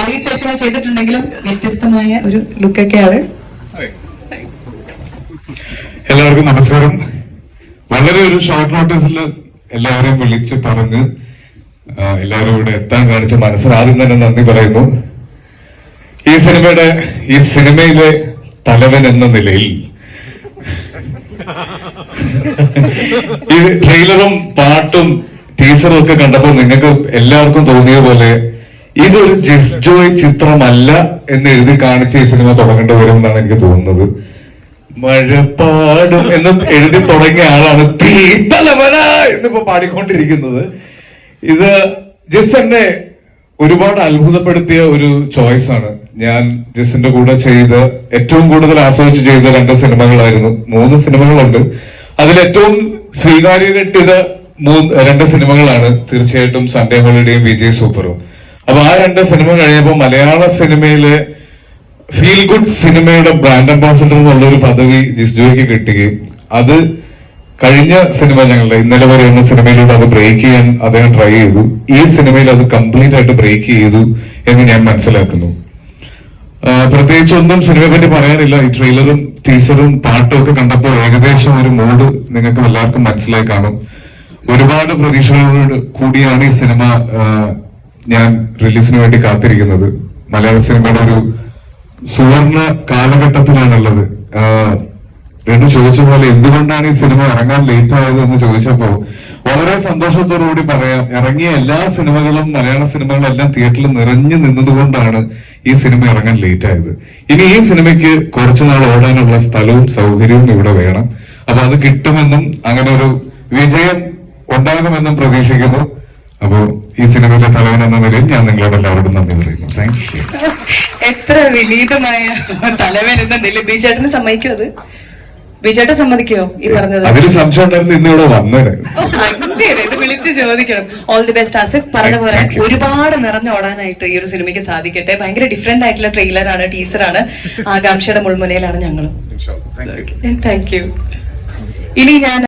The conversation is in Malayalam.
പോലീസ് വേഷങ്ങൾ ചെയ്തിട്ടുണ്ടെങ്കിലും വ്യത്യസ്തമായ ഒരു ലുക്കൊക്കെയാണ്. എല്ലാവർക്കും നമസ്കാരം. വളരെ ഒരു ഷോർട്ട് നോട്ടീസിൽ എല്ലാവരെയും വിളിച്ച് പറഞ്ഞ് എല്ലാവരും ഇവിടെ എത്താൻ കാണിച്ച മനസ്സിന് ആദ്യം തന്നെ നന്ദി പറയുന്നു. ഈ സിനിമയിലെ തലവൻ എന്ന നിലയിൽ ഈ ട്രെയിലറും പാട്ടും ടീസറും ഒക്കെ കണ്ടപ്പോൾ നിങ്ങൾക്ക് എല്ലാവർക്കും തോന്നിയ പോലെ ഇതൊരു ജസ്റ്റ് ജോയ് ചിത്രമല്ല എന്ന് എഴുതി കാണിച്ച് ഈ സിനിമ തുടങ്ങേണ്ടി വരും എന്നാണ് എനിക്ക് തോന്നുന്നത്. മഴപ്പാടും എന്ന് എഴുതി തുടങ്ങിയ ആളാണ് തീ തലവന എന്നിപ്പോ പാടിക്കൊണ്ടിരിക്കുന്നത്. ഇത് ജസ് എന്നെ ഒരുപാട് അത്ഭുതപ്പെടുത്തിയ ഒരു ചോയ്സ് ആണ്. ഞാൻ ജസിന്റെ കൂടെ ചെയ്ത് ഏറ്റവും കൂടുതൽ ആസ്വദിച്ച് ചെയ്ത 2 സിനിമകളായിരുന്നു. 3 സിനിമകളുണ്ട്. അതിലേറ്റവും സ്വീകാര്യത കിട്ടിയത് 2 സിനിമകളാണ്. തീർച്ചയായിട്ടും സൺഡേ ഹോളിഡേയും വിജയ് സൂപ്പറും. അപ്പൊ ആ 2 സിനിമ കഴിഞ്ഞപ്പോൾ മലയാള സിനിമയിലെ ഫീൽ ഗുഡ് സിനിമയുടെ ബ്രാൻഡ് അംബാസിഡർ എന്നുള്ള ഒരു പദവി ജിസ്ജോയ്ക്ക് കിട്ടുകയും അത് കഴിഞ്ഞ സിനിമ ഞങ്ങളുടെ ഇന്നലെ വരെ എന്ന സിനിമയിലൂടെ അത് ബ്രേക്ക് ചെയ്യാൻ അദ്ദേഹം ട്രൈ ചെയ്തു. ഈ സിനിമയിൽ അത് കംപ്ലീറ്റ് ആയിട്ട് ബ്രേക്ക് ചെയ്തു എന്ന് ഞാൻ മനസ്സിലാക്കുന്നു. പ്രത്യേകിച്ച് ഒന്നും സിനിമയെ പറ്റി പറയാനില്ല. ഈ ട്രെയിലറും ടീസറും പാട്ടും ഒക്കെ കണ്ടപ്പോൾ ഏകദേശം ഒരു മൂഡ് നിങ്ങൾക്ക് എല്ലാവർക്കും മനസ്സിലായി കാണും. ഒരുപാട് പ്രതീക്ഷകളോട് കൂടിയാണ് ഈ സിനിമ ഞാൻ റിലീസിന് വേണ്ടി കാത്തിരിക്കുന്നത്. മലയാള സിനിമയുടെ ഒരു സുവർണ കാലഘട്ടത്തിലാണുള്ളത്. രണ്ടു ചോദിച്ച പോലെ എന്തുകൊണ്ടാണ് ഈ സിനിമ ഇറങ്ങാൻ ലേറ്റ് ആയത് എന്ന് ചോദിച്ചപ്പോ വളരെ സന്തോഷത്തോടുകൂടി പറയാം, ഇറങ്ങിയ എല്ലാ സിനിമകളും മലയാള സിനിമകളെല്ലാം തിയേറ്ററിൽ നിറഞ്ഞു നിന്നതുകൊണ്ടാണ് ഈ സിനിമ ഇറങ്ങാൻ ലേറ്റ് ആയത്. ഇനി ഈ സിനിമയ്ക്ക് കുറച്ചുനാൾ ഓടാനുള്ള സ്ഥലവും സൗകര്യവും ഇവിടെ വേണം. അപ്പൊ അത് കിട്ടുമെന്നും അങ്ങനെ ഒരു വിജയം ഉണ്ടാകുമെന്നും പ്രതീക്ഷിക്കുന്നു. അപ്പോ ഈ സിനിമയിലെ തലവൻ എന്ന നിലയിൽ ഞാൻ നിങ്ങളോട് എല്ലാവരോടും നന്ദി പറയുന്നു. Thank you. എത്ര വിനീതമായ തലവൻ എന്ന നിലയിൽ ബിജേട്ടന് സമ്മതിക്കും? അത് ബിജേട്ടൻ സമ്മതിക്കോ ഈ പറഞ്ഞത്? അതിന് സംശയം ഉണ്ടായിരുന്നു ഇന്ന് ഇവിടെ വന്നത്. ഇത് വിളിച്ച് ചോദിക്കണം. All the best Asif. പറഞ്ഞ പോലെ ഒരുപാട് നിറഞ്ഞോടാനായിട്ട് ഈ ഒരു സിനിമയ്ക്ക് സാധിക്കട്ടെ. ഭയങ്കര ഡിഫറെന്റ് ആയിട്ടുള്ള ട്രെയിലറാണ്, ടീസറാണ്. ആകാംക്ഷയുടെ മുൾമുനയിലാണ് ഞങ്ങളും. Thank you. ഇനി ഞാൻ